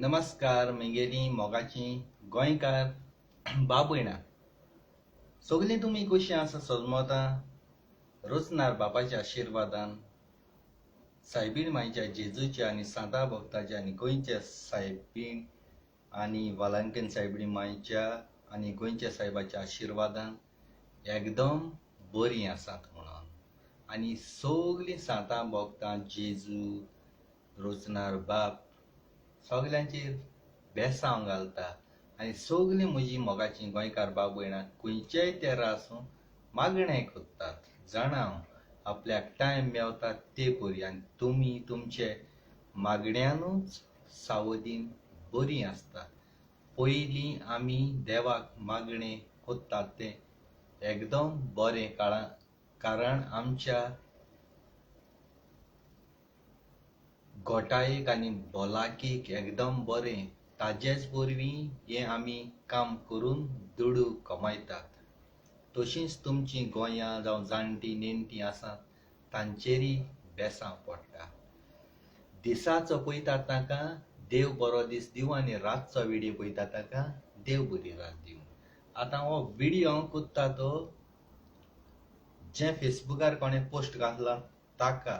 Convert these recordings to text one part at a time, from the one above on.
नमस्कार म्हगेली मोगाची गोंयकार बाब भयणां सगलीं तुमी कशीं आसा सजमोता रोचनार बापाच्या आशिर्वादान सायबीण मायच्या जेजूच्या आनी सांता भक्ताच्या आनी गोंयच्या सायबीण आनी वालांकन सायबीण मायच्या आनी गोंयच्या सायबाच्या आशिर्वादान एकदम बरीं आसात म्हणून आनी सगलीं सांता भक्तां जेजू रोचनार बाप सगल्यांचेर बेसांव घालता आनी सगलीं म्हजीं मोगाचीं गोंयकार बाब भयणां खंयचेय तेरा आसूं मागणें कोत्तात जाणां आपल्याक टायम मेवता ते परी आनी तुमी तुमचे मागण्यांनूच सावधीन बरीं आसता पयलीं आमी देवाक मागणें कोत्तात तें एकदम बरें कारण आमच्या घोटायेक आनी भलायकेक एकदम बरें ताजेच वरवीं हें आमी काम करून दुडू कमयतात तशींच तुमचीं गोंयां जावं जाणटीं नेणटीं आसात तांचेरय बेसांव पडटा दिसाचो पळयतात ताका देव बरो दीस दिवं आनी रातचो व्हिडियो पळयता ताका देव बरी रात दिवं आतां हो व्हिडियो हांव कोत्ता तो जे फेसबुकार कोणें पोस्ट घातला ताका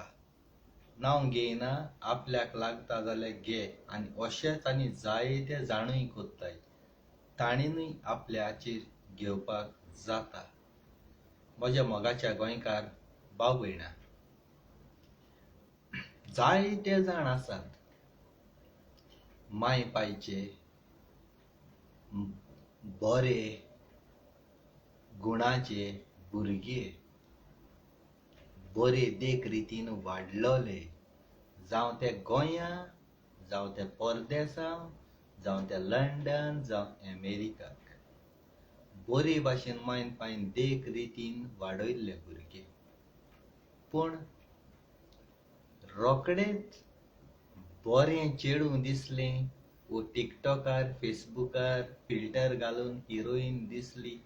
नांव घेयना आपल्याक लागता जाल्यार घे आनी अशेंच आनी जायते जाणूय कोत्ताय ताणींनूय आपल्याचेर घेवपाक जाता म्हज्या मोगाच्या गोंयकार भाव भयणां जायते जाण आसात माय पायचे बरे गुणाचे भुरगे बरे देख रितीन वाडलोले जावं ते गोंयां जावं ते परदेसांव जावं ते लंडन जावं अमेरिकाक बरे भाशेन मायन पायन देख रितीन वाडयल्ले भुरगे पूण रोकडेच बरें चेडूं दिसलें वो टिकटॉकार फेसबुकार फिल्टर घालून हिरोईन दिसली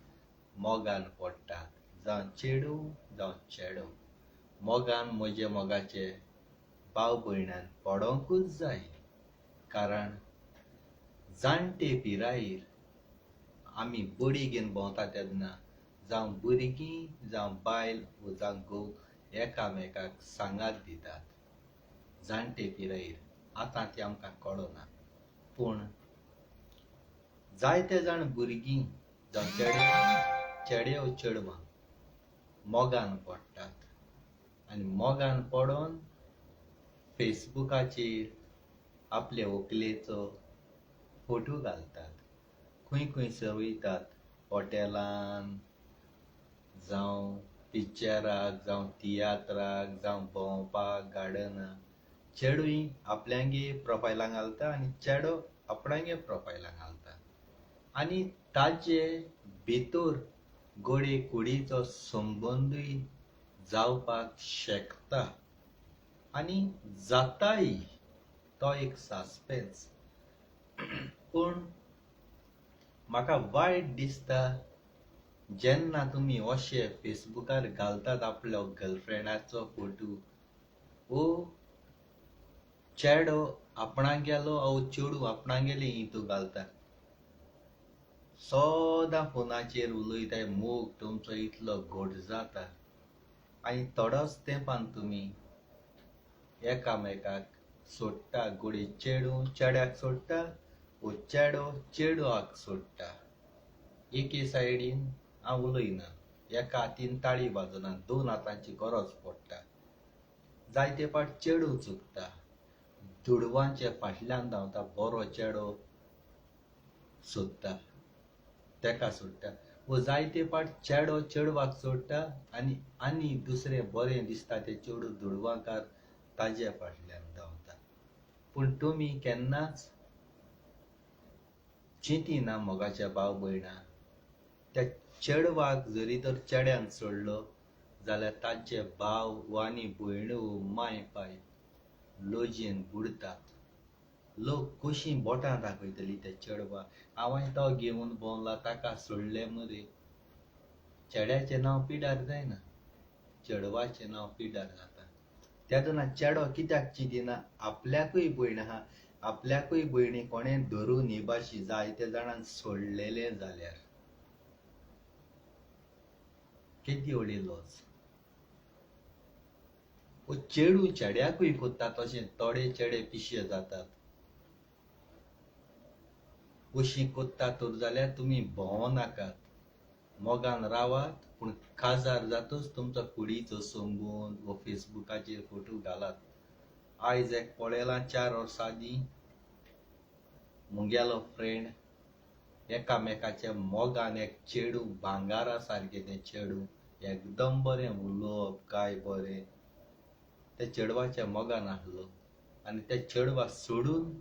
मोगान पडटात जावं चेडूं जावं चेडो मोगान म्हजे मोगाचे भाव भयणान पडोंकूच जाय कारण जाणटे पिरायेर आमी बडी घेवन भोंवता तेन्ना जावं भुरगीं जावं बायल वो जावं घोव एकामेकाक सांगात दितात जाणटे पिरायेर आतां तें आमकां कळना पूण जायते जाण भुरगीं जावं चेड्यो चेडवां मोगान पडटात आनी मोगान पडोन फेसबुकाचेर आपले व्हंकलेचो फोटो घालतात खंय खंयसर वयतात हॉटेलान जावं पिक्चराक जावं तियात्राक जावं भोंवपाक गार्डनाक चेडूय आपल्यांगे प्रोफायलां घालता आनी चेडो आपणागे प्रोफायलां घालता आनी ताजे भितर गोडे कुडीचो संबंदूय जावपाक शकता आनी जाताय तो एक सस्पेन्स पूण म्हाका वायट दिसता जेन्ना तुमी अशे फेसबुकार घालतात आपलो गर्लफ्रेंडाचो फोटो वो चेडो आपणागेलो वो चेडूं आपणागेली हितू घालता सोदां फोनाचेर उलयताय मोग तुमचो इतलो घोट जाता आनी थोडोच तेंपान तुमी एकामेकाक सोडटा गोडे चेडूं चेड्याक सोडटा वो चेडो चेडवाक सोडटा एके सायडीन हांव उलयना एका हातीन ताळी वाजना दोन हातांची गरज पडटा जायते फावट चेडूं चुकता दुडवांचे फाटल्यान धांवता बरो चेडो सोदता तेका सोडटा वो जायते फावट चेडो चेडवाक सोडटा आनी दुसरें बरें दिसता तें चेडूं दुडवाकार ताजे फाटल्यान धांवता पूण तुमी केन्नाच चिंतिना मोगाच्या भाव भयणां त्या चेडवाक जरी तर चेड्यान सोडलो जाल्यार ताचे भाव वा आनी भयणो माय पाय लोजयेन बुडतात लोक कशीं बोटां दाखयतलीं त्या चेडवाक हांवें तो घेवन भोंवला ताका सोडलें मरे चेड्याचें नांव पिड्यार जायना चेडवाचें नांव पिड्यार जाता तेदोना चेडो कित्याक चिंतिना आपल्याकूय भयण आहा आपल्याकूय भयणी कोणें धरून ही भाशी जायत्या जाणांक सोडलेले जाल्यार किती व्हडली लॉस. चेडू चेड्याकूय कोत्ता तशें थोडे चेडे पिशे जातात. अशीं कोत्ता तर जाल्यार तुमी भोंवो नाकात, मोगान रावात, पूण काजार जातच तुमचो कुडीचो सोंगून वो फेसबुकाचेर फोटो घालात. आयज एक पळयलां 4 वर्सां आदीं मुगेलो फ्रेंड एकामेकाच्या मोगान एक चेडू भांगारा सारकें तें चेडू एकदम बरें उलोवप काय बरें त्या चेडवाच्या मोगान आसलो आनी त्या चेडवा सोडून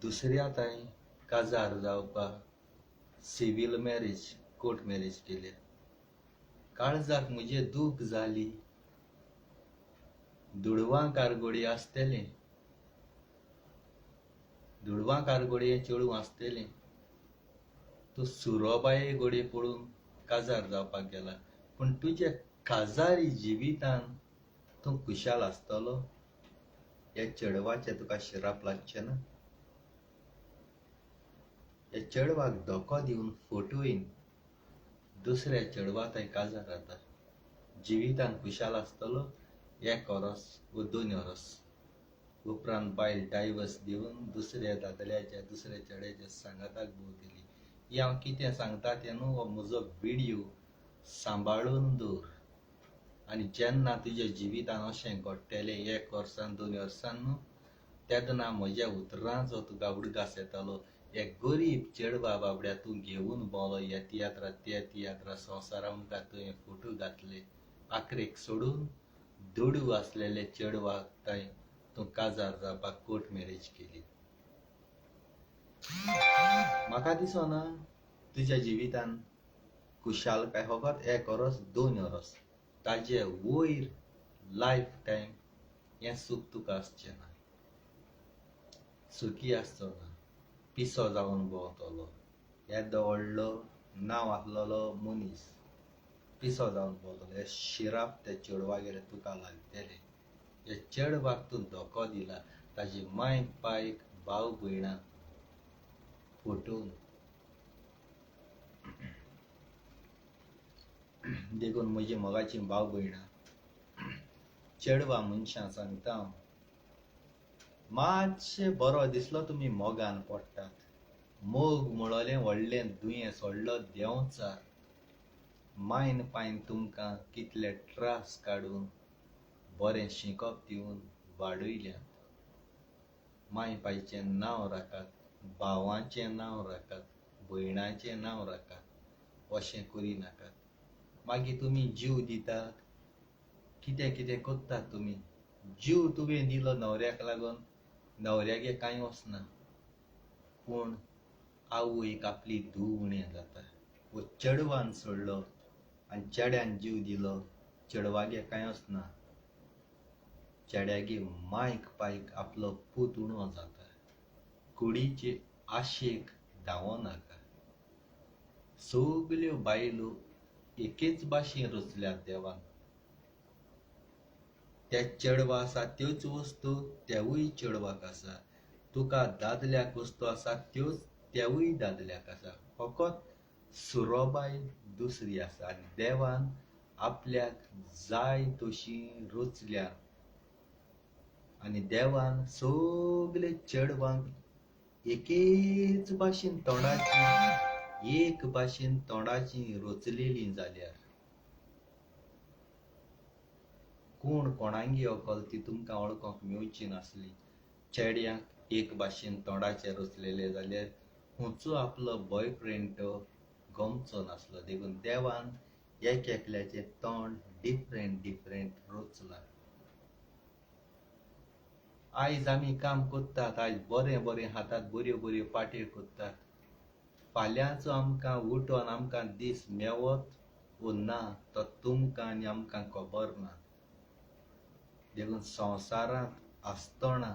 दुसऱ्या थंय काजार जावपाक सिवील मॅरेज कोर्ट मॅरेज केले. काळजाक म्हजे दूख जाली. दुडवां कारगोडी आसतलें, दुडवां कारगोडये चेडूं आसतलें, तूं सुरोबाये गोडये पळोवन काजार जावपाक गेला, पूण तुज्या काजारी जिवितान तूं खुशाल आसतलो ह्या चेडवाचें तुका शिराप लागचें ना. ह्या चेडवाक धोको दिवन फटोवन दुसऱ्या चेडवा थंय काजार जाता. जिवितान खुशाल आसतलो 1 वरस वा 2 वरस उपरांत बायल डायवर्स दिवन दुसऱ्या दादल्याच्या दुसऱ्या चेड्याच्या सांगाताक भोंवतली. ही हांव कितें सांगता तें न्हू, हो म्हजो व्हिडियो सांबाळून दवर आनी जेन्ना तुज्या जिवितान अशें घडटलें 1 वर्सान 2 वर्सान न्हू, तेन्ना म्हज्या उतरांचो तुका उडगास येतलो. एक गरीब चेडवा बाबड्या तूं घेवन भोंवलो ह्या तियात्रा त्या तियात्रा संवसारा मुखार तुवें फोटो घातले, आखरेक सोडून दुडू आसलेले चेडवाक थंय तूं काजार जावपाक कोर्ट मॅरेज केली. म्हाका दिसना तुज्या जिवितान खुशालकाय फकत 1 वरस 2 वरस, ताजे वयर लायफ टायम हें सूख तुका आसचें ना. सुखी आसचो ना, पिसो जावन भोंवतलो. येदो व्हडलो नांव आसलेलो मनीस पिसो जावन भोंवतलो. हे शिराप त्या चेडवागेर तुका लागतलें. ह्या चेडवाक तूं धोको दिला, ताजी माय पायक भाव भयणां फटोवन देखून म्हजी मोगाची भाव भयणां चेडवा मनशां सांगता हांव, मातशें बरो दिसलो तुमी मोगान पडटात. मोग म्हणलें व्हडलें दुयेंस, व्हडलो देंवचार मायन पायन तुमकां कितले त्रास काडून बरें शिकोप दिवन वाडयल्यात. माय पायचें नांव राखात, भावाचें नांव राखात, भयणाचें नांव राखात. अशें करिनाकात. मागीर तुमी जीव दितात, कितें कितें कोत्तात तुमी. जीव तुवें दिलो न्हवऱ्याक लागून, न्हवऱ्यागे कांय वचना, पूण आवयक आपली धूव उणें जाता. वो चेडवान सोडलो आनी चेड्यान जीव दिलो, चेडवागे कांय वचना, चेड्यागे मायक पायक आपलो पूत उणो जाता. कुडीचे आशेक धांवो नाका. सगल्यो बायलो एकेच भाशेन रचल्यात देवान. त्या चेडवा आसा त्योच वस्तू तेवूय चेडवाक आसा. तुका दादल्याक वस्तू आसा त्योच तेवूय दादल्याक आसा. फकत सुरोबाय दुसरी आसा आनी देवान आपल्याक जाय तशी रचल्या आनी देवान सगले चेडवांक एकेच भाशेन तोंडाची एक भाशेन तोंडाची रचलेलीं जाल्यार कोण कोणांगी अकल ती तुमकां वळखोंक मेळची नासली. चेड्याक एक भाशेन तोंडाचें रचलेलें जाल्यार खंयचो आपलो बॉयफ्रेंड तो गमचो नासलो. देखून देवान एक एकल्याचें तोंड डिफरंट डिफरंट रचलां. आयज आमी काम कोत्तात, आयज बरें बरें हातात बऱ्यो बऱ्यो पाट्यो कोत्तात. फाल्यांचो आमकां उठोन आमकां दीस मेवत वो ना तो तुमकां आनी आमकां खबर ना. देखून संवसारांत आसतना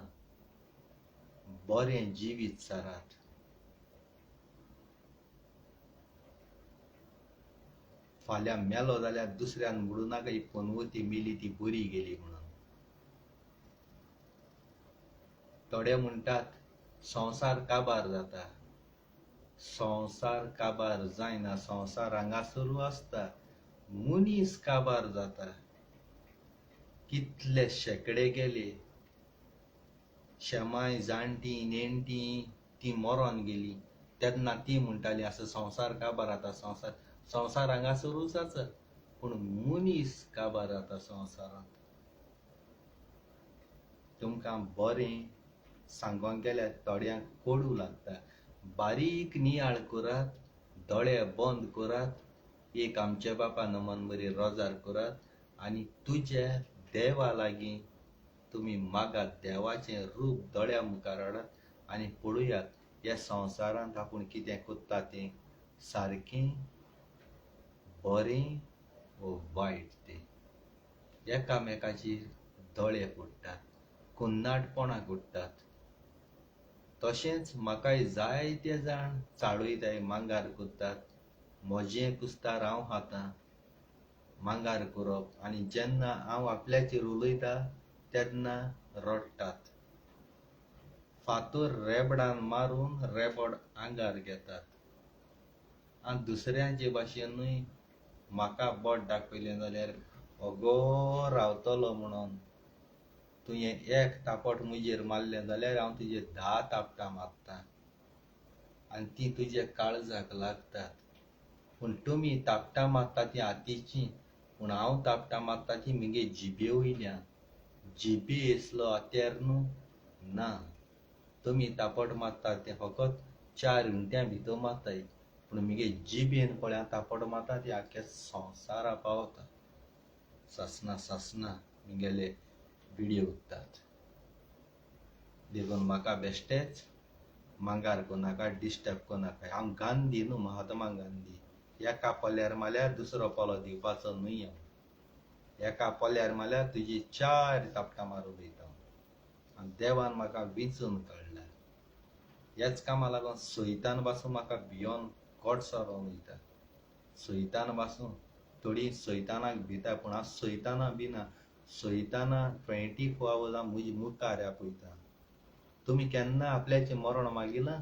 बरें जिवीत सारात. फाल्यां मेलो जाल्यार दुसऱ्यान म्हणू नाका ही पनवती मेली ती बरी गेली म्हणून. थोडे म्हणटात संसार काबार जाता. संसार काबार जायना, संसार हांगासरू आसता, मनीस काबार जाता. कितले शेकडे गेले, शेमाय जाणटी नेणटी ती मरोन गेली, तेन्ना ती म्हणटाली असं संसार काबार जाता. संसार हांगासरूच आसा, पूण मनीस काबार जाता संवसारांत. तुमकां बरें सांगोंक गेल्यार थोड्यांक कोडू लागता. बारीक नियाळ करात, दोळे बंद करात, एक आमच्या बापा नमन बरी रोजार करात आनी तुज्या देवा लागीं तुमी मागात. देवाचें रूप दोळ्या मुखार हाडात आनी पळोवयात ह्या संवसारांत आपूण कितें कोत्ता तें सारकें बरें वो वायट तें. एकामेकाचेर दोळे पडटात, कुन्नाटपणां कोट्टात. तशेंच म्हाकाय जायते जाण चाळयताय, मांगार कोत्तात. म्हजें कुस्तार हांव खातां, मांगार करप, आनी जेन्ना हांव आपल्याचेर उलयता तेन्ना रडटात. फातर रेबडान मारून रेबड आंगार घेतात. आनी दुसऱ्यांचे भाशेनूय म्हाका बोट दाखयलें जाल्यार ओगो रावतलो म्हणून तुवें एक तापट म्हजेर मारलें जाल्यार हांव तुजेर 10 तापटां मारतां आनी ती तुज्या काळजाक लागतात. पूण तुमी तापटां मारता ती हातीचीं, पूण हांव तापटां मारता ती म्हगे जिबे वयल्यान. जिबे येसलो हात्यार न्हू ना. तुमी तापट मारता ते फकत 4 मिनटां भितर मारताय, पूण म्हगे जिबेन पळय हांव तापट मारता ती आख्ख्या संवसारा पावता. ससना म्हगेले व्हिडियो उत्तात. देखून म्हाका बेश्टेच मांगार कोनाका, डिस्टर्ब कोनाका. हांव गांधी न्हू, महात्मा गांधी. एका पोल्यार मारल्यार दुसरो पोलो दिवपाचो न्हूय हांव. एका पोल्यार मारल्यार तुजी 4 तापटां मारून वयता हांव. आनी देवान म्हाका विंचून काडला. हेच कामां लागून सैतान पासून म्हाका भियोन कोडसोरोन वयता. सैतान पासून थोडीं सैतानाक भिता, पूण हांव सैताना भिना. सैताना 24 आवर्स हांव म्हज्या मुखार आपयता. तुमी केन्ना आपल्याचें मरण मागिलां?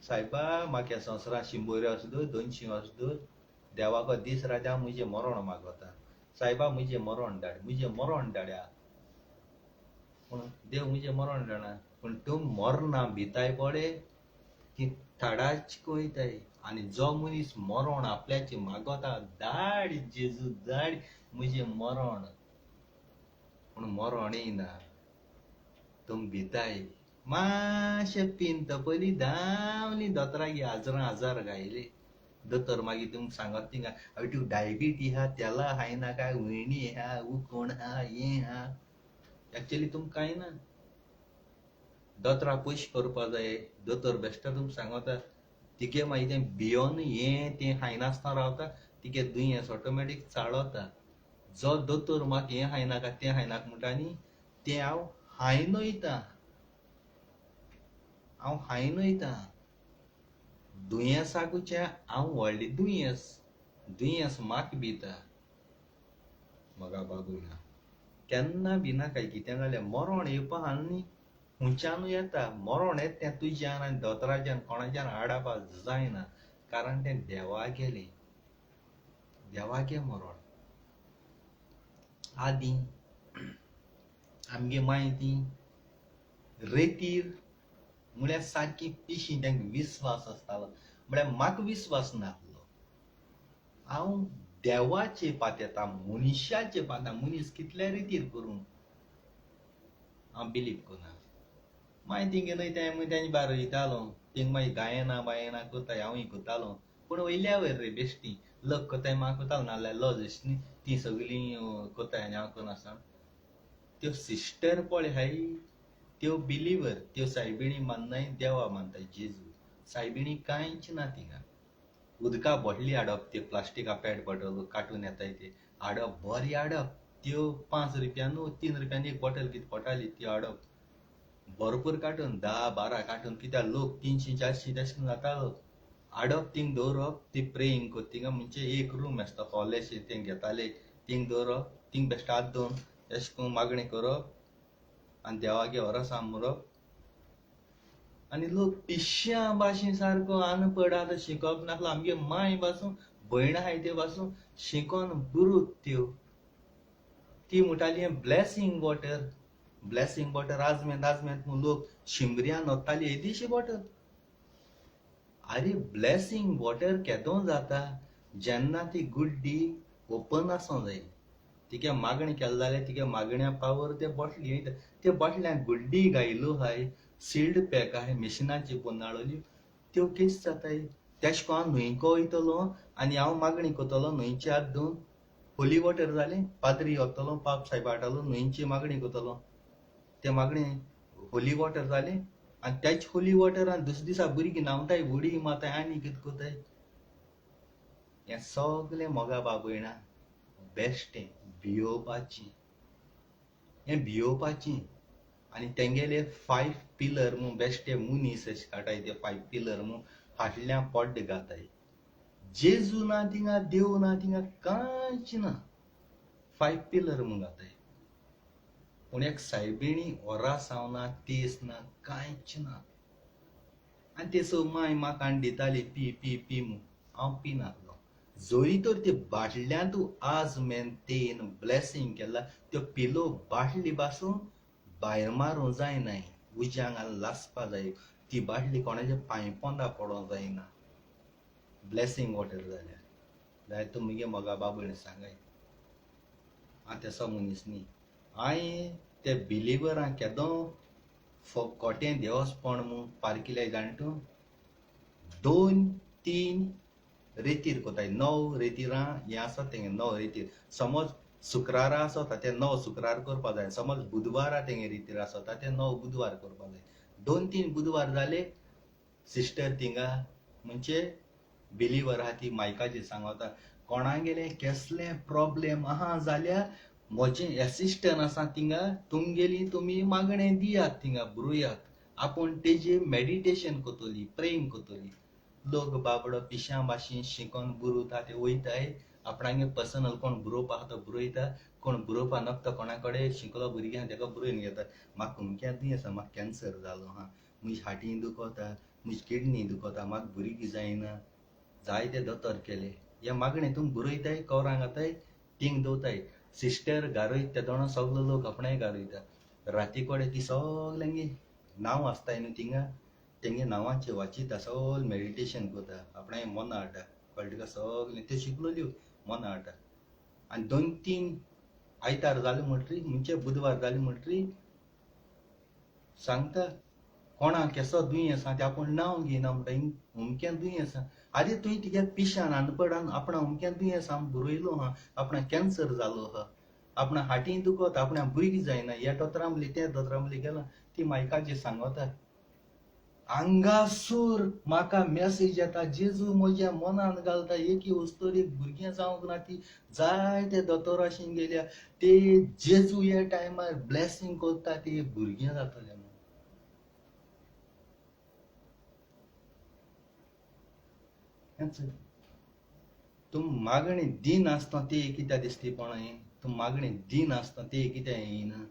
सायबा म्हाका ह्या संवसारांत 100 वर्स दवर, 200 वर्स दवर, देवाको दीस राती हांव म्हजें मरण मागता. सायबा म्हजें मरण धाडया. पूण देव म्हजें मरण धाडना. पूण तुमी मरना भिताय पळय ती थोडाच वयताय. आनी जो मनीस मरण आपल्याचें मागता, धाड जेजू धाड म्हजें मरण, पूण मरण येयना. तुमी भिताय. मातशें पिंत पयलीं धांवलीं दोतोरागेर हजार घायले. दोतोर मागीर तुमकां सांगत थिंगा अय तुका डायबिटी आहा, तेला हायना काय, वयणी आहा, उकोण आहा, हें आहा. एक्चुअली तुमकां कांय ना. दोतोरा पयशे करपा जाय. दोतोर बेश्टो तुमकां सांगता. तिगे मागीर तें भियोन हें तें हायनासतना रावता, तिगे दुयेंस ऑटोमॅटीक चाळवता. जो दोतोर म्हाका हें हायनाका तें हायनाका म्हणटा न्ही, तें हांव हायनयता. दुयेंसाकूचें हांव व्हडलें दुयेंस म्हाका भिता. म्हाका बाबूया केन्ना भिनाकाय. कितें जाल्यार मरण येवपा आहा न्ही, खुंयच्यानूय येता. मरण येता तें तुज्यान आनी दोतोराच्यान कोणाच्यान आडावपाक जायना. कारण तें देवागेलें मरण. आदीं आमगे माय ती रेतीर म्हळ्यार सारकी पिशी, तांकां विस्वास आसतालो. म्हळ्यार म्हाका विस्वास नासलो. हांव देवाचेर पातयेता, मनशाचेर पातयता. मनीस कितल्या रितीर करूं हांव बिलीव करना. मागीर थिंगा न्हय तेंच्या भायर वयतालो. थिंगा मागीर गायना बायना कोत्ताय, हांवूय कोत्तालो. पूण वयल्या वयर रे बेश्टी. लोक कोत्ताय म्हाका कोत्तालो, नाल्यार लॉज न्ही ती सगळीं कोत्ताय आनी हांव कोनासतना. त्यो सिस्टर पळय हाय, त्यो बिलिवर. त्यो सायबिणी माननाय, देवा मानताय जेजू. सायबिणी कांयच ना थिंगा. उदका बॉटली हाडप, त्यो प्लास्टिका पॅट बॉटल काटून येताय ते हाडप, बरी हाडप. त्यो 5 रुपया न्हू, 3 रुपयान एक बॉटल कितें पडटाली त्यो हाडप. भरपूर काटून 10-12 काटून, कित्याक लोक 300-400 तशें जातालो. हाडप थिंग दवरप, ती प्रेयिंग कोत्ता. थिंगा म्हणजे एक रूम आसता हॉलेशें, तें घेताले. थिंग दवरप, थिंग बेश्टो हात दवरून अशें करून मागणी करप आनी देवागे ओरोसा म्हणप आनी लोक पिश्या भाशेन सारको अनपड आतां शिकोवप नासलो. आमगे माय पासून भयण आहाय त्यो पासून शिकोन बुरूत त्यो. ती म्हणटाली ब्लेसिंग वॉटर. ब्लेसिंग वॉटर आजमेंत म्हूण लोक शिंबऱ्यान ओत्ताली येदीशी वॉटर. अरे ब्लेसिंग वॉटर केदो जाता जेन्ना ती गुड्डी ओपन आसूं जाय. तिगे मागणी केलें जाल्यार तिगे मागण्या पावर ते बॉटली वयता. ते बॉटल्यान गुड्डी घायल्यो आहाय, सील्ड पॅक आहाय, मिशिनाची पोंदाळल्यो, त्यो केस जाताय. तेश कोन हांव न्हंयको वयतलो आनी हांव मागणी करतलो न्हंयचे हात धुवन. होली वॉटर जालें, पाद्री वतलो पाप सायबा हाडटलो न्हंयची मागणी करतलो. ते मागणी होली वॉटर जालें आनी त्याच होली वॉटरान दुसरे दिसा भुरगीं न्हांवताय, उडी मारताय आनी कितें कोताय. हें सगलें मोगा बाबयणा बेश्टें भियोवपाचें. हें भियोवपाचें. आनी तेंगेले 5 पिलर म्हूण बेश्टे मुनीस अशे काडटाय. ते 5 पिलर म्हूण फाटल्या पड्ड घाताय. जेजू ना थिंगा, देव ना थिंगा, कांयच ना. 5 पिलर म्हूण घाताय. पूण एक सायबिणी ओरा सावना, तेस ना, कांयच ना. आनी ते सो माय म्हाका हाडून दिताली पी पी पी म्हूण. हांव पिनासलो. जोरी तर ते बाटल्यान तूं आज मेनतेन ब्लेसिंग केला, त्यो पिलो बाटली पासून भायर मारूं जायनाय. उज्यान घालून लासपा जाय. ती बाटली कोणाच्या पांय पोंदा पडों जायना. ब्लेसिंग वॉटर जाल्यार. जाल्यार तुमगे मोगा बाबयण सांगाय. हांव तेसो मनीस न्ही. हांयें ते बिलिवरांक केदो कोटें देवस्पण म्हूण पारकिले जाण तूं. 2-3 रेतीर कोताय. 9 रेतीरां हें आसत तेंगे 9 रेतीर. समज शुक्रारा आसता ते 9 शुक्रार करपा जाय. समज बुधवारा तेंगे रेतीर आसता ते 9 बुधवार करपा जाय. 2-3 बुधवार जाले, सिस्टर थिंगा म्हणजे बिलिवर आहा ती मायकाचेर सांगता, कोणागेले केसलें प्रॉब्लेम आहा जाल्यार म्हजें एसिस्टंट आसा थिंगा, तुमगेली तुमी मागणें दियात थिंगा बरोयात. आपूण तेजेर मेडिटेशन कोतोली, प्रेइंग कोतोली. लोक बाबडो पिश्या भाशेन शिकोन बुरोता ते वयताय. आपणागे पर्सनल कोण बरोवपा आहा तो बरयता. कोण बरोवपा नकतो कोणा कडेन शिकलो भुरगें आहा तेका बरोवन घेता. म्हाका अमकें दुयेंस आहा, म्हाका कॅन्सर जालो आहा, म्हजी हार्टीन दुखोता, म्हजी किडनी दुखोता, म्हाका भुरगीं जायना. जायते दोतोर केले. हे मागणें तुमी बरयताय, कोवरां घाताय, थिंग दवरताय. सिस्टर गारयता ते दोणो सगलो लोक आपणाय गारयता. राती कोडे ती सगल्यांगे नांव आसताय न्हू थिंगा, तेंगे नांवाचेर वाचिता, सगळें मेडिटेशन कोता, आपणागे मोना हाडटा. कळटा तुका सगलें त्यो शिकलोल्यो मोना हाडटा. आनी 2-3 आयतार जाले म्हणटरी, म्हणजे बुधवार जाले म्हणटरी सांगता कोणाक केसो दुयेंस आहा ते आपूण नांव घेयना म्हणटा. अमकें दुयेंस आहा. आरे तुवें तिगे पिश्यान अनपडान आपणा अमकें दुयेंस आहा बरयलो आहा, आपणाक कॅन्सर जालो आहा, आपणा हार्टीन दुखोता, आपणा भुरगीं जायना, ह्या दोतोरां मदीं त्या दोतोरां मदीं गेला. ती मायकाचेर सांगता. हांगासूर म्हाका मॅसेज येता, जेजू म्हज्या मनान घालता, एके वस्तोरी भुरगें जावंक ना ती जायते दोतोराशीं गेल्या. ते जेजू ह्या टायमार ब्लेसिंग कोत्ता ते भुरगें जातलें म्हणून. तुम मागणी दिन आसता ते कित्याक दिसतीपणां. तुम मागणी दिन आसता ते कित्याक येयना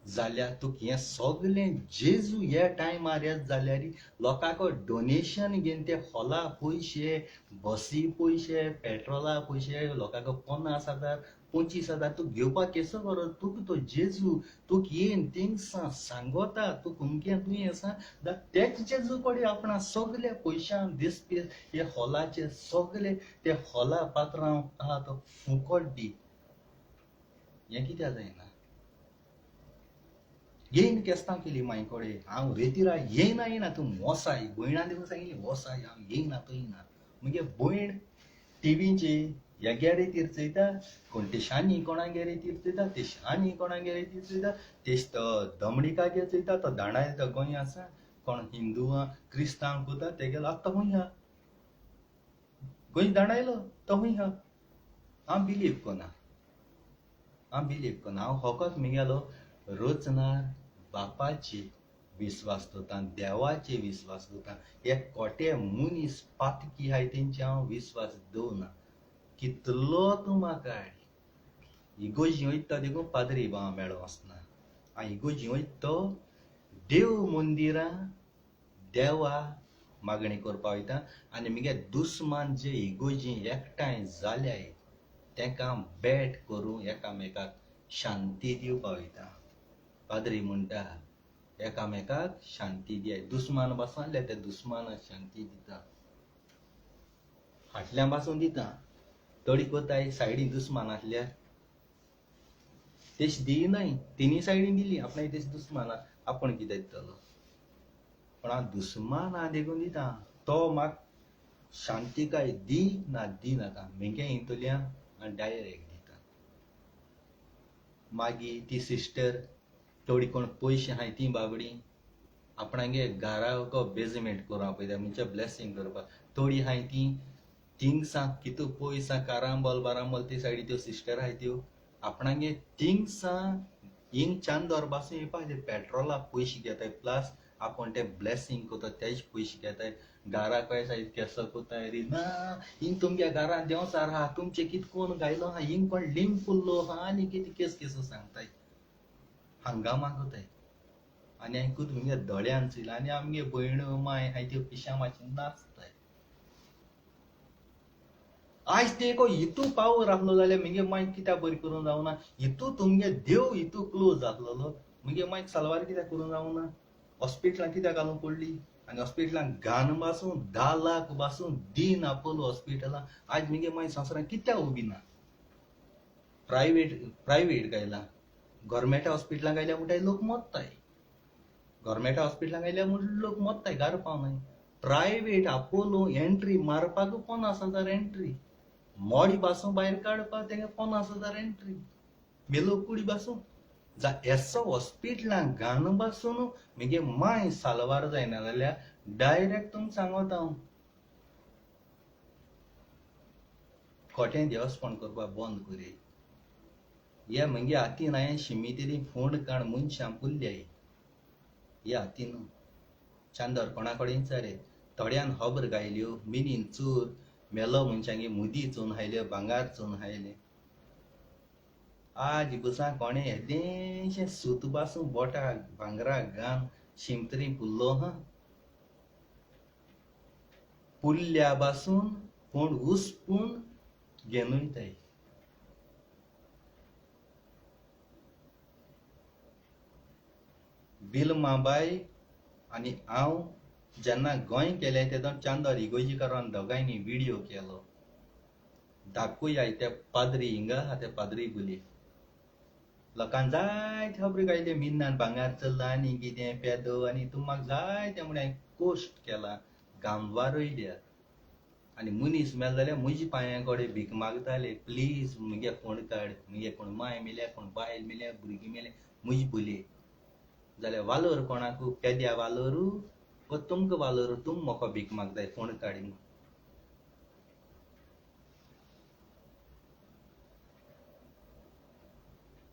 जाल्यार तुका हें सगलें जेजू ह्या टायमार येत जाल्यार लोकांक डोनेशन घेवन ते हॉला पयशे, बसी पयशे, पेट्रोला पयशे, लोकांक 50,000 25,000 तुका घेवपाक केसो गरज. तुका तो जेजू तुका येवन थिंगसा सांगता तुका अमकें दुयेंस आहा जाल्यार तेच जेजू कडेन आपणा सगल्या पयशांक दिसपी हे हॉलाचे सगले ते हॉला पात्रांव आहा तो फुकट दी. हें कित्याक जायना. येयन केस्तां केली माय कडेन, हांव रेतीरा येयना तूं मोसाय. भयणान देखून सांगिल्ली मोसाय, हांव येयना तो येयना. मगे भयण टिवीचेर हेगे रेतीर चयता, कोण ते शानी कोणागे रेतीर चयता, ते शानी कोणागे रेतीर चयता, तेच तो दमडीकागेर चयता, तो दांडायलो तो गोंय आसा, कोण हिंदू आहा क्रिस्तांव कोता तेगेलो आतां तो खूंय आहा, गोंय दांडायलो तो खूंय आहा. हांव बिलीव कोना. हांव होकोच म्हगेलो रोजनार बापाचेर विस्वास दवरता, देवाचेर विस्वास दवरता. हे खोटे मनीस पातकी आहाय तेंचेर हांव विस्वास दवरना. कितलो तूं म्हाका हाड. इगोर्जी वयता देखून पाद्री बाबा मेळों वचना. हांव इगोर्जी वयता तो देव मंदिरां देवा मागणी करपा वयता आनी मगे दुस्मान जे इगोजी एकठांय जाल्याय तेंकां बेट करून एकामेकाक शांती दिवपा वयता. पाद्री म्हणटा एकामेकाक शांती दियाय. दुस्मान पासून आसले ते दुस्मानाक शांती दिता. फाटल्यान पासून दिता तडी कोताय सायडीन दुस्मान आसल्यार तेश दिनाय. तिनी सायडीन दिली आपणाय तेश दुस्मानाक आपण कितें दितलो. पण हांव दुस्माना देखून दिता तो म्हाक शांतीकाय दी ना दिनाका मगे हितूंतल्यान हांव डायरेक्ट दिता. मागीर ती सिस्टर थोडी कोण पयशे आहाय ती बाबडी आपणागे घरा बेजमेंट करूं आपयता म्हणजे ब्लेसिंग करपाक. थोडी आहाय ती थिंगसां कितू पयसां कारांबोल बारांबोल ती सायडी त्यो सिस्टर आहाय त्यो आपणागे थिंगसां हिंग चांदोर पासून येवपाक पेट्रोलाक पयशे घेताय प्लस आपण ते ब्लेसिंग कोता तेच पयशे घेताय. घरा काय केसो कोताय रे ना हिंग तुमगे घरान देंवचार आहा तुमचे कित कोण गायलो आहा हिंग कोण लिंक फुल्लो आहा आनी कितें केसो सांगताय हंगामा कोताय. आनी हांव तुमगे दोळ्यान चोयला आनी आमगे भयण्यो माय हाय त्यो पिश्या मातशी नाचताय. आज तेको इतू पावर आसलो जाल्यार मगे माय कित्याक बरी करूं जावना. इतू तुमगे देव इतू क्लोज आसलोलो मगे मायक सालवार कित्याक करूं जावना. हॉस्पिटलान कित्याक घालूंक पडली आनी हॉस्पिटलान घान पासून 10 लाख पासून दिन आपोलो हॉस्पिटलां आज मगे माय संवसारान कित्याक उबी ना. प्रायवेट गायला गव्हर्मेंट हॉस्पिटलान गायल्या म्हणटाय लोक मोत्ताय. गव्हर्मेंट हॉस्पिटलान गायल्या म्हूण लोक मोत्ताय घर पावनाय. प्रायवेट आपोलो एंट्री मारपाक 50,000 एंट्री मोडी पासून भायर काडपाक तेंगे 50,000 एंट्री मेलो कुडी पासून एसो हॉस्पिटलान घाण पासून मगे माय सालवार जायना जाल्यार डायरेक्ट तुमकां सांगता हांव खोटें देवस्पण करपाक बंद करी. हे मगे हातीन हांवें शिमितली फोंड काण मनशां पुल्ल्याय ह्या हातीन चांदोर कोणा कडेन विचारे थोड्यान खबर गायल्यो मिनीन चोर मेलो मनशांगे मुदी चोवन हायल्यो भांगार चोवन हायले. आज बसा कोणे येदेशें सूत पासून बोटाक भांगराक घान शिमतरी पुल्लो हा पुल्ल्या पासून फोंड हुसपून घेवन वयताय. बिलमाबाई आनी हांव जेन्ना गोंय केलें तेदो चांदोर इगोर्जीकारान दोगांयनी व्हिडियो केलो दाखोवया ते पाद्री हिंगा आहा ते पाद्री बुली लोकांक जायते खबरी गायले मिनान भांगार चल्ला आनी कितें पेदो आनी तुमाक जायते म्हण हांवें पोस्ट केला घाम वारयल्या. आनी मनीस मेलो जाल्यार म्हज्या पांयां कडेन भीक मागताले प्लीज मुगे फोंड काड मुगे कोण माय मेल्या कोण बायल मेल्या भुरगीं मेल्या म्हजी बुली जाल्यार वालोर कोणाकू पेद्या वालोरू व तुमकां वालोरू तुम म्हाका भीक मागताय फोंड काडी म्हूण.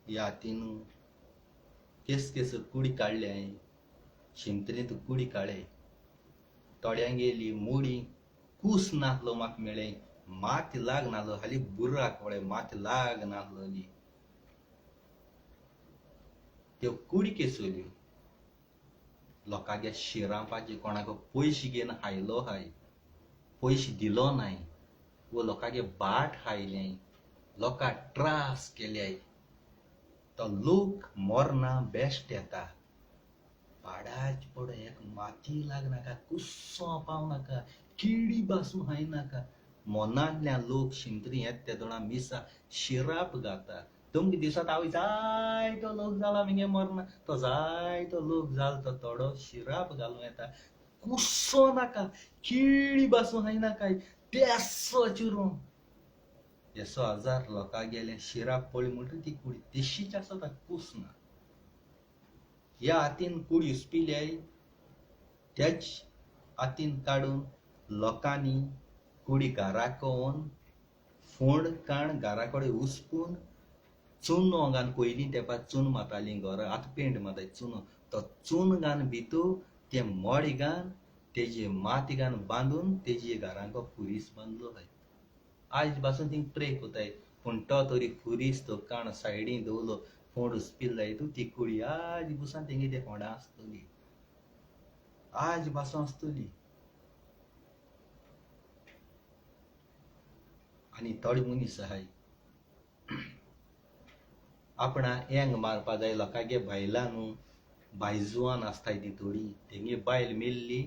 ह्या हातीन केस कुडी काडले हांवें शिमतरींत कुडी काडे थोड्यांक गेली मोडी कूस नासलो म्हाका मेळ्ळें मात लाग नासलो खाली बुर्राक पळय मात लाग नासलोली त्यो कुडी केसल्यो लोकांगे शिरावपाचे कोणाक पयशे घेवन हायलो हाय पयशे दिलो नाय वो लोकांगे बाट हायले लोकांक त्रास केल्याय. तो लोक मोरना बेस्ट येता पाडाच पडो एक माती लागनाका कुस्सो पावनाका किडी पासून हायनाका मोनांतल्यान लोक शिमतरी येता ते दोना मिसा शिराप घाता. तुमगे दिसता हांव जायतो लोक जाला मगे मोरना तो जायतो लोक जाला तो थोडो शिराप घालूं येता कुस्सो नाका किडी पासून हायनाकाय तेस्सो चिरून 100,000 लोकां गेले शिराप पळय म्हणटा ती कुडी तेशीच आसा कुस ना. ह्या हातीन कुडी उस्पिल्याय तेच हातीन काडून लोकांनी कुडी घराक व्हरून फोंड काण घरा कडेन हुसपून चुनो घान पयलीं तेंपार चून मातालीं घरां आतां पेंट माताय चुनो तो चून घान भितू ते मोडी घान तेजे माती घान बांदून तेजे घरांक खुरीस बांदलो हाय. आज पासून थिंग प्रे कोताय पूण तो तरी खुरीस तो काण सायडीन दवरलो फोंड उस्पिल्लो जाय तूं ती कुडी आज बसून तेंगे ते फोंडा आसतली आज पासून आसतली. आणि थोडी मनीस आहाय आपणा येंग मारपा जाय लोकांगे बायलां न्हू बायजुआन आसताय ती थोडी तेंगे बायल मेल्ली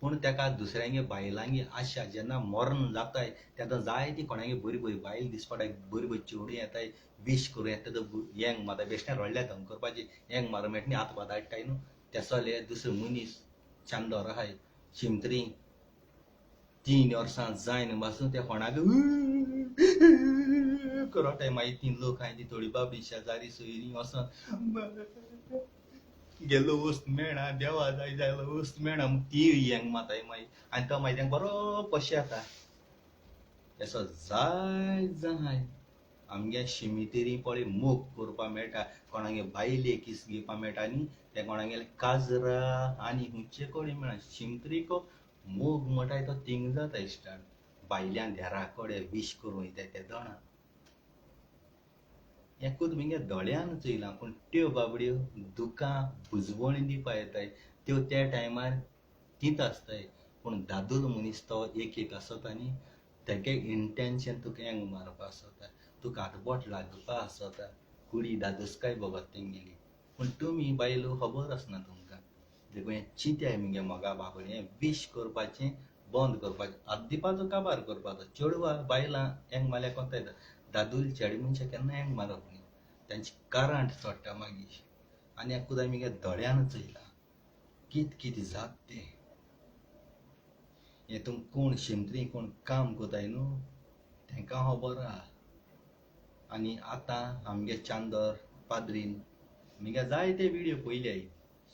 पूण तेका दुसऱ्यांगे बायलांगे आशा जेन्ना मरण जाताय तेन्ना जाय ती कोणागे बरी बरी बायल दिसपडाय बरी बरी चेडूं येताय विश करूं येता येंग माता बेश्टें रडल्या धंग करपाची येंग मारूं मेळटा न्ही आत पात हाडटाय न्हू तेसोले दुसरो मनीस चांदोर आहाय शिमतरी 3 वर्सां जायन पासून ते कोणाक करताय मागीर ती लोक आहाय ती थोडी बाबडी शेजारी सोयरी वोसोन गेलो वस्त मेळना देवा जाय जालो वस्त मेळना ती हेंग माताय मागीर आनी तो मागीर तेंका बरो पोशेता असो जाय जाय आमगे शिमितेरी पळय मोग करपा मेळटा कोणागे बायले किस घेवपा मेळटा आनी ते कोणागेले काजरा आनी हुंचे कोडे मेळना शिमतरीको मोग म्हणटाय तो थिंग जाताय स्टार्ट बायल्यां देरा कोडे विश करूं वयताय ते दोणा एकूच मुगे दोळ्यान चोयलां पूण त्यो बाबड्यो दुकां बुजवण दिवपा येताय त्यो त्या टायमार तींच आसताय पूण दादूल मनीस तो एक आसता न्ही तेगे इंटेंशन तुका हेंग मारपा आसता तुका आतबोट लागपा आसता कुडी दादोसकाय बोगोत तेंगेली पूण तुमी बायलो खबर आसना तुमकां देखून चिंत्याय मुगे मोगा बाबडे विश करपाचें बंद करपाचें आत दिवपाचो काबार करपाचो चेडवां बायलां हेंग मारल्यार कोता येता दादूल चेडे मनशां केन्ना हेंग मारप न्ही तांची कारांट सोडटा मागीर आनी एकूच मुगे दोळ्यान चोयलां कित कित जात तें हेतून कोण शिमतरी कोण काम कोताय न्हू तेंकां खबर आहा आनी आतां आमगे चांदोर पाद्रीन मुगे जायते विडियो पयल्याय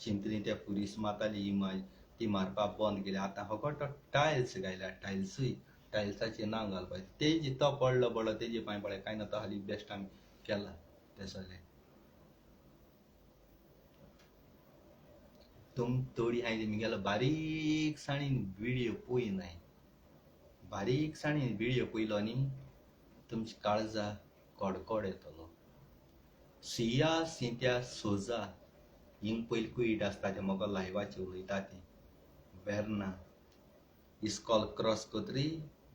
शिमतरी ते पुलीस मारताली इमाज ती मारपाक बंद केली आतां फकत तो टायल्स घायला टायल्सूय टायल्साचेर नांव घालपाचें तेजी तो पडलो पडलो तेजे पांय पडले कांय ना तो हाली बेस्ट आमी केला ते सगळें तुम थोडी हाय मुगेलो बारीकसाणीन विडियो पळयनाय बारीकसाणीन विडियो पयलो न्ही तुमची काळजा कोडकोड येतलो सिया सिंत्या सोजा हिंग पयलीं कुयट आसता ते म्हाका लायव्हाचे उलयता ती वेर्ना इस्कॉल क्रॉस कोतरी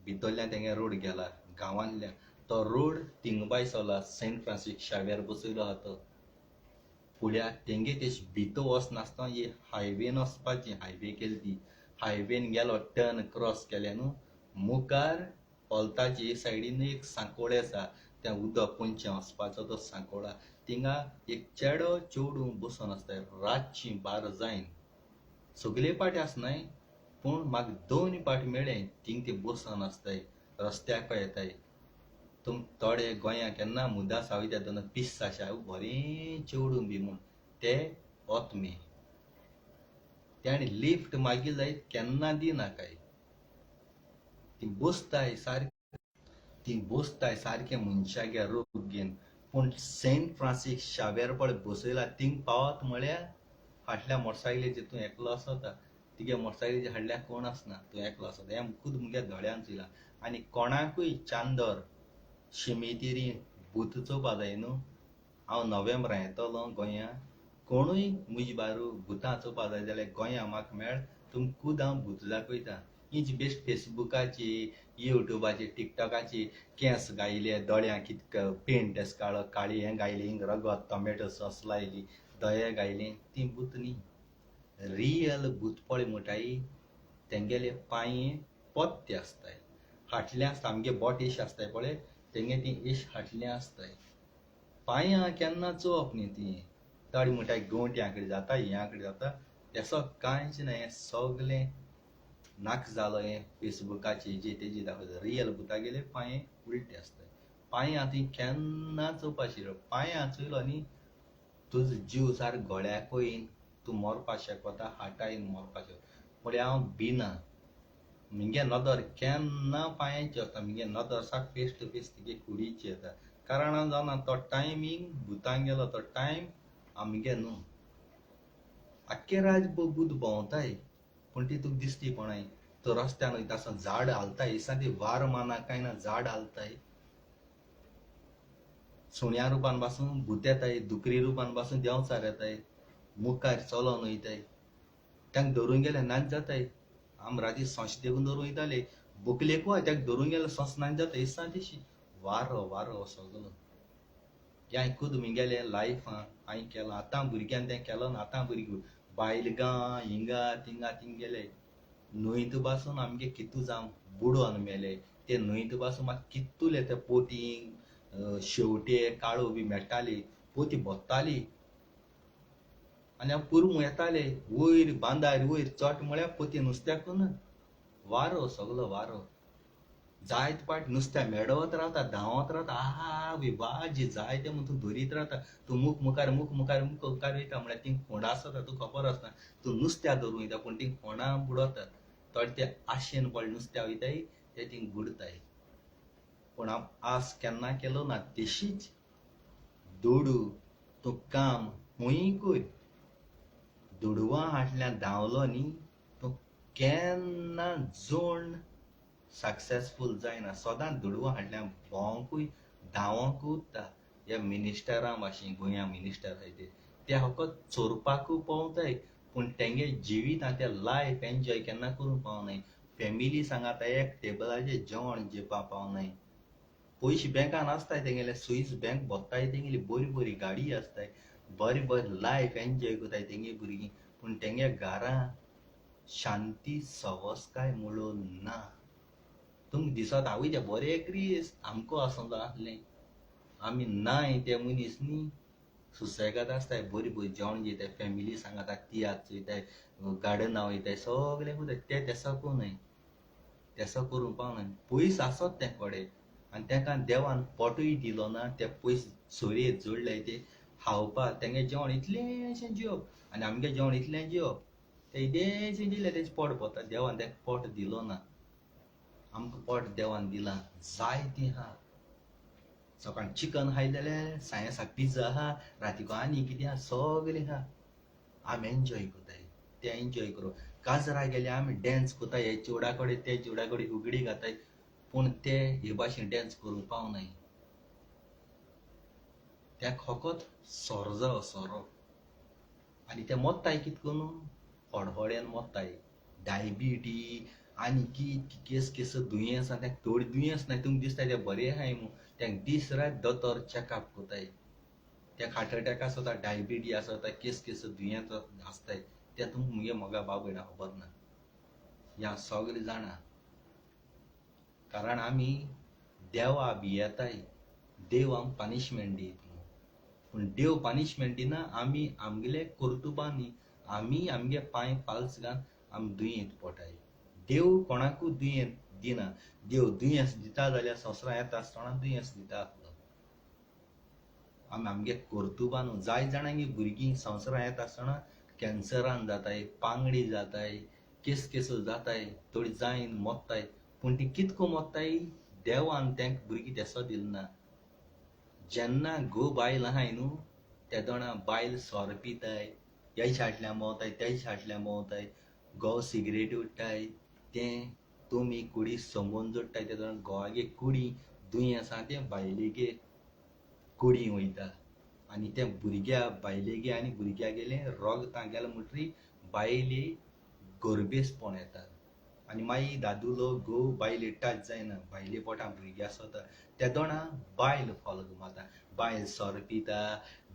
भितरल्यान तेंगे रोड गेला गांवांतल्या तो रोड थिंगबाय चला सेंट फ्रांसीस शावेर बसयलो आहा तो फुड्या तेंगे तेश भितर वचनासतना ही हायवेन वचपाची हायवे केली ती हायवेन गेलो टर्न क्रॉस केले न्हू मुखार पोलताचे सायडीन एक सांकोळे आसा त्या उदक पोंचे वचपाचो तो सांकोळा थिंगा एक चेडो चेडूं बसून आसताय रातची 12 जायन सगळे पाटी आसनाय पूण म्हाका 2 पाटी मेळ्ळे थिंग ते बसून आसताय रस्त्याक येताय तुम थोडे गोंया केन्ना मुदास वयता तेन्ना पिस आशा बरें चेडूं बी म्हूण ते ओतमे तेणें लिफ्ट मागीर जायत केन्ना दिनाकाय ती बसताय सारकी ती बसताय सारके मनशागे रूप घेवन पूण सेंट फ्रांसीस शावेर पळय बसयला थिंग पावत म्हळ्यार फाटल्या मोटरसायकलीचेर तूं एकलो आसता तिगे मोटरसायकलीचेर हाडल्यार कोण आसना तूं एकलो आसता हें खुद मुगे दोळ्यान चोयलां आनी कोणाकूय चांदर शिमेतेरी भूत चोवपा जाय न्हू हांव नोव्हेंबरा येतलो गोंया कोणूय म्हजी बारू भुतां चोवपा जाय जाल्यार गोंया म्हाका मेळ तुम खुद हांव भूत दाखयता हीच बेश्ट फेसबुकाची युट्यूबाची टिकटॉकाची केंस गायले दोळ्यांक कित पेंट एस काळो काळी हें घायली हिंग रगत टोमेटो सॉस लायली दोळे घायले ती भूत न्ही रियल भूत पळय म्हणटाय तेंगेले पांये पोत्ते आसताय फाटल्यान सामके बोट आसताय पळय तेंगे ती इश फाटल्यान आसताय पांयां केन्ना चोवप न्ही ती ताडी म्हणटाय गोंट्यां कडेन जाता ह्या कडेन जाता तेसो कांयच ना हें सगलें नाक जालो हें फेसबुकाची जी तेजी दाखयता रियल भुता गेले पांये उलटे आसताय पांयां ती केन्ना चोवपा शिरो पांयां चोयलो न्ही तुजो जीव सारको गोळ्याक वयन तूं मरपा शेकोता हाटायन मरपा शेको म्हळ्यार हांव भिना मुगे नदर केन्ना पांयाची वता मुगे नदर साक फेस टू फेस तिगे कुडीची येता कारण हांव जाणा तो टायमींग भुतांक गेलो तो टायम आमगे न्हू आख्खे रातभर भूत भोंवताय पूण ती तुका दिसती पळय तो रस्त्यान वयता आसतना झाड हालताय दिसता ती वार माना काय ना झाड हालताय सुण्या रुपान पासून भूत येताय दुकरी रुपान पासून देंवचार येताय मुखार चलोन वयताय त्यांक धरून गेले नाच जाताय आम राती सोंस देखून धरून वयताले बोकलेकूय त्याक धरून गेले सोंस नाच जाता दिसता दिशी वारो वारो सगलो हे आयकून तुमी गेले लायफ हांवें केलां आतां भुरग्यान तें केलो ना आतां भुरगीं बायलगां हिंगा तिंगा थिंग गेले न्हंयत पासून आमगे कितू जावं बुडोवन मेले ते न्हंयत पासून मात कितूले ते पोतींक शेवटे काळो बी मेट्टाली पोती बोत्ताली आनी हांव पुरमू येताले वयर बांदार वयर चोट म्हळ्यार पोती नुस्त्याकून वारो सगलो वारो जायत पाट नुस्त्या मेडवत रावता धांवत रावता आहा बाजी जायते म्हूण तूं धरीत रावता तूं मुखार मुखार वयता म्हळ्यार तीं फोंडां आसता तूं खबर आसना तूं नुस्त्या धरून वयता पूण तीं फोंडां बुडोतात थोडे ते आशेन पडले नुस्त्या वयताय ते तीं बुडताय पूण हांव आस केन्ना केलो ना तेशीच दोडू तूं काम खूंय कर दुडवां फाटल्यान धांवलो न्ही तूं केन्ना जोड सक्सेसफूल जायना सदांच दुडवां फाटल्यान भोंवकूय धांवोंक उत्ता ह्या मिनिस्टरां भाशेन गोंया मिनिस्टर आहाय ते फकत चोरपाकूय पावताय पूण तेंगे जिवीत ते लायफ एन्जॉय केन्ना करूंक पावनाय फॅमिली सांगात एक टेबलाचेर जेवण जेवपाक पावनाय पयशे बँकान आसताय तेंगेले स्वीस बँक भरताय तेंगेली बरी बरी गाडी आसताय बरी बरी लायफ एन्जॉय कोताय तेंगे भुरगीं पूण तेंगे घरां शांती सवस्काय म्हणून ना तुमकां दिसत आवय ते बरे क्रिस आमको आसोंक आसलें आमी नाय ते मनीस न्ही सुसेगाद आसताय बरी बरी जेवण जेयताय फॅमिली सांगाता तियात्र चोयताय गार्डनां वयताय सगलें कोताय ते तेसो कोन्नाय तेसो करूंक पावनाय पयस आसत ते कोडे आनी तेका देवान पोटूय दिलो ना ते पयस सोरयेक जोडल्याय ते खावपाक तेंगे जेवण इतलेंशें जेवप आनी आमगे जेवण इतलें जेवप ते इल्लेशें दिलें तेजें पोट भरता देवान तेका पोट दिलो ना आमकां पोट देवान दिलां जायतीं आहा सकाळ चिकन खायलें जाल्यार सांजेसाक पिझ्झा आहा रातीको आनी कितें आहा सगलें आहा आमी एन्जॉय कोताय ते एन्जॉय करूं काजरा गेले आमी डॅन्स कोताय हे चेडा कडेन ते चेडा कडेन उगडी घाताय पूण ते हे भाशेन डॅन्स करूंक पावनाय त्या फकत सोरो जावो सोरो आनी ते मोत्ताय कितकून होडहोड्यान मोत्ताय डायबिटी आनी केस केस दुयेंस आनी थोडी दुयेंस नाय तुमकां दिसता ते बरे आहाय म्हूण तेंक दीस रात दोतोर चॅकअप कोताय ते हार्ट अटॅक आसता डायबिटी आसता केस दुयेंस आसताय ते तुमकां मुगे मोगा बाब भयणा खबर ना ह्या सगलें जाणा कारण आमी देवा भियेताय देव आमकां पनिशमेंट दीत पूण देव पनिशमेंट दिना आमी आमगेले कर्तुबांनी आमी आमगे पांय पाल्स घालन आमी दुयेंत पडटाय देव कोणाकूय दुयेंत दिना देव दुयेंस दिता जाल्यार संवसारांत येता आसतना दुयेंस दिता आसलो आमी आमगे कर्तुबान जाय जाणांगे भुरगीं संवसारांत येता आसतना कॅन्सरान जाताय पांगडी जाताय केस जाताय थोडी जायन मोत्ताय पूण ती कितको मोत्ताय देवान तेंक भुरगीं तेसो दिलो ना जेन्ना घो बायल आहाय न्हू त्या दोना बायल सोरो पिताय हेच्या फाटल्यान भोंवताय तेच्या फाटल्यान भोंवताय घोव सिगरेट उडटाय तें तुमी कुडी समोन जोडटाय ते दोना घोवागे कुडी दुयेंसां तें बायलेगे कुडी वयता आनी ते भुरग्या बायलेगे आनी भुरग्यागेले रोगतां गेले म्हणटरी बायले गोरबेसपण येता आनी मागीर दादुलो घोव बायले टच जायना बायले पोटां भुरगें आसता त्या दोना बायल फॉलो मारता बायल सोरो पिता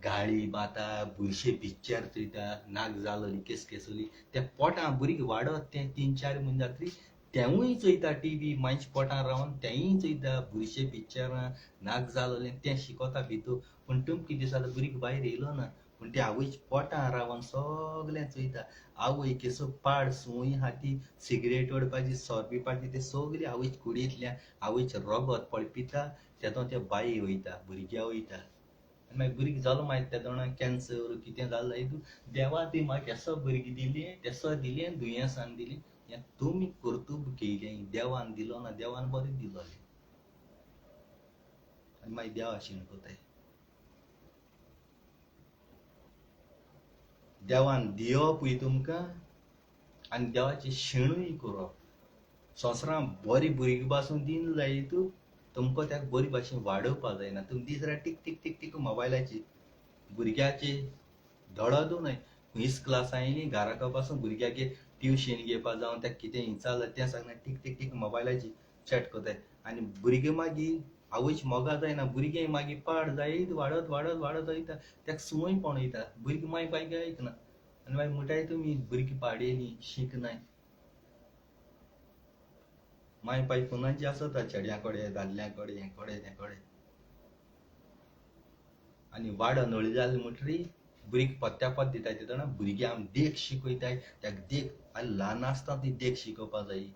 गाळी माता बुरशे पिक्चर चोयता नाक जालोली केसली त्या पोटां भुरगीं वाडत तें 3-4 म्हयने जातरी तेवूय चोयता टीव्ही मानश पोटां रावन तेंय चोयता बुरशे पिक्चरां नाक जालोलें तें शिकोता भितूर पूण तुमकां दिसता भुरगीं भायर येयलो ना पूण ते आवयच्या पोटां रावन सगलें चोयता आवय केसो पाड सुय आहा ती सिगरेट ओडपाची सोरो पिवपाची ते सगलीं आवयच्या कुडयेंतल्यान आवयचें रोगत पळय पिता तेदोन ते बाये वयता भुरग्यां वयता आनी मागीर भुरगीं जालो मागीर त्या दोना कॅन्सर कितें जालें जायत देवा ती म्हाका केसो भुरगीं दिलें तेसो दिलें दुयेंसान दिलीं हें तुमी कर्तूब केलें देवान दिलो ना देवान बरें दिलोलें आनी मागीर देवा शिणकोताय देवान दिवपूय तुमकां आनी देवाचें शिणूय करप संवसारांत बरी भुरगीं पासून दिवन जायत तुमकां त्या बरी भाशेन वाडोवपा जायना तुमी दीस रात टीक टीक टीक टीक मोबायलाचेर भुरग्याचे दोळो दवरनाय खंयच क्लासा येयली घरा पासून भुरग्यागे ट्युशन घेवपा जावं त्या कितें हिंचालें तें सगळें टीक टीक टीक मोबायलाची चॅट कोताय आनी भुरगे मागीर आवयची मोगा जायना भुरगे मागीर पाड जायत वाडत वाडत वाडत वयता ताका संवय पडयता भुरगीं माय बाय आयकना आनी मागीर म्हणटाय तुमी भुरगीं पाडेली शिकनाय माय बाय फोनाची आसता चेड्यां कडेन दादल्यां कडेन हें कडेन तें कडेन आनी वाड नळी जाली म्हणटरी भुरगीं पत्त्या पत्त दिताय तेदोना भुरगीं आमी देख शिकयताय ताका देख आनी ल्हान आसतना ती देख शिकोवपा जायी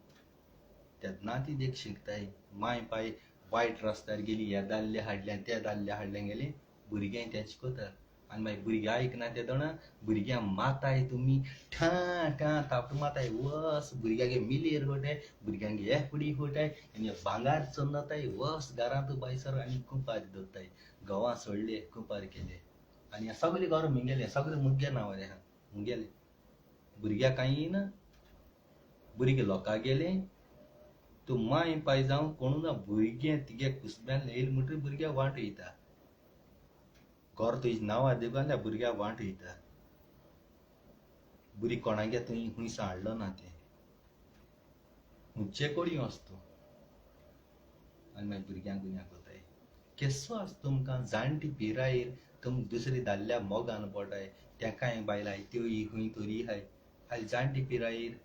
तेदना ती देख शिकताय माय बाय वायट रस्त्यार गेली हे दादले हाडलें ते दादले हाडलें गेलें भुरगें तें शिकोता आनी मागीर भुरगीं आयकना तेदोना भुरग्यां माताय तुमी ठा ठा थापट माताय वस भुरग्यागे मिलेर फोटाय भुरग्यांगे एफडी फोटाय आनी भांगार चन्नताय वस घरांत बायसर आनी कुंपार दवरताय घोवां सोडले कुंपार केले आनी हे सगळे घर मुंगेले सगळे मुगे नांवार आहा मुंगेले भुरग्याक कांय येयना भुरगे लोकां गेले तूं माय पाय जावं कोणू ना भुरगें तिगे कुसब्यान येयले म्हणटरी भुरग्याक वाट येता घर तुजी नांवार दिवं जाल्यार भुरग्याक वाट येता भुरगीं कोणागे तुवें खुंयसा हाडलो ना तें खुंयचे कोडी वचतो आनी मागीर भुरग्यांक गुन्या कोताय केसो आसा तुमकां जाणटी पिरायेर तुम दुसरी दादल्या मोगान पडटाय तेकाय बायलाय त्यो ही खूंय तरी हाय हाल जाणटी पिरायेर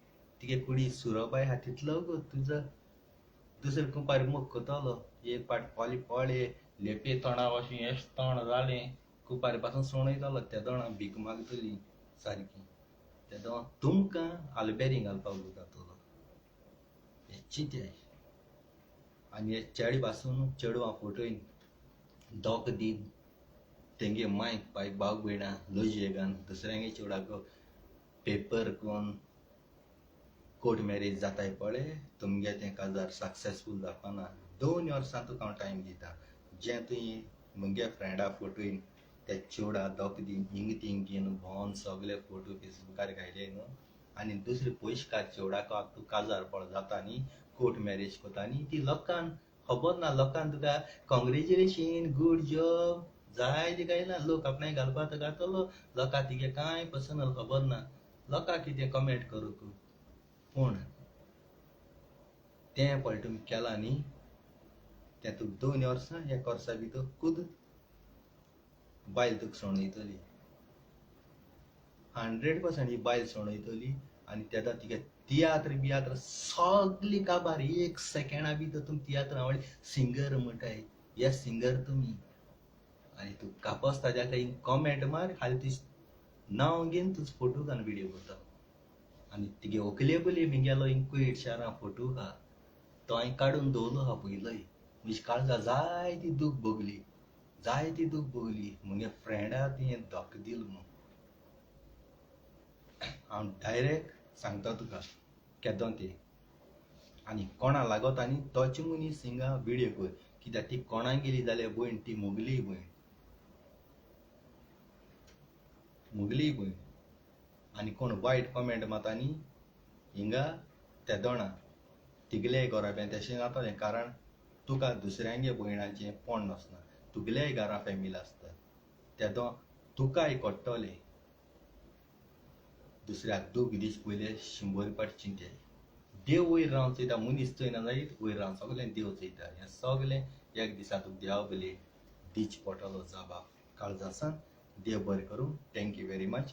तिगे कुडी सुरोबाय आहा तितलो गो तुजो दुसरे कुंपार मोग कोतलो एक पाट पोले पोळे लेपे तोंडा वशें एश तोंड जालें कुंपार पासून सोणयतालो त्या दोणा भीक मागतली सारकी त्या दोन तुमकां आलबेरी घालपाक उलयतालो हें चिंतें आनी हे चेडे पासून चेडवां फोटोयन दोग दिन तेंगे माय बाय भाव भयणां लोजये घान दुसऱ्यांगे चेडाको पेपर कोन्न कोर्ट मॅरेज जाताय पळय तुमगे तें काजार सक्सेसफूल जावपाना 2 वर्सां तुका हांव टायम दिता जें तुवें मुगे फ्रेंडा फोटोयन ते चेडा दोग दिन हिंग तींग घेवन भोंवन सगळे फोटो फेसबुकार घायले न्हू आनी दुसरे पयशेकार चेडाको तूं काजार पळ जाता न्ही कोर्ट मॅरेज कोता न्ही ती लोकांक खबर ना लोकांक तुका कॉंग्रेच्युलेशन गूड जॉब जायते गायला लोक आपणाक घालपाक घातलो लोकांक तिगे कांय पर्सनल खबर ना लोकांक कितें कमेंट करूंक पूण तें पळय तुमी केलां न्ही तें तुका 2 वर्सां 1 वर्सा भितर खुद बायल तुका सोणयतली 100% ही बायल सोणयतली आनी तेदा तिगे तियात्र सगली काबार 1 सेकेंडा भितर तुमी तियात्र आवडली सिंगर म्हणटाय हे सिंगर तुमी आनी तूं कापसता जाल्यार कॉमेंट मार खाली तुजें नांव घेवन तुजो फोटो घालून व्हिडियो करता आनी तिगे व्हंकले बुले बी गेलो कुयट शारां फोटो आहा तो हांवें काडून दवरलो आहा पयलोय म्हजी काळजां जायती दूख भोगली मुगे फ्रेंडा तुवें धोको दिलो म्हूण हांव डायरेक्ट सांगता तुका केदोन तें आनी कोणा लागोता न्ही तोच मनीस हिंगा व्हिडियो कर कित्याक ती कोणाक गेली जाल्यार भयण ती मुगली भयण आनी कोण वायट कमेंट मारता न्ही हिंगा त्या दोणा तिगलेय घोराब्यान तशें जातालें कारण तुका दुसऱ्यांगे भयणाचें पोण नासना तुगल्याय घरा फॅमिली आसता त्या दोन तुकाय कोट्टोले दुसऱ्याक दूख दीस पयले 100 पाट चिंते देव वयर रावन चयता मनीस चयना जायत वयर रावन सगळें देव चयता हें सगळें एक दिसा तुका देवा बली दिवच पडटलो जबाब काळजां देव बरें करूं थँक्यू वेरी मच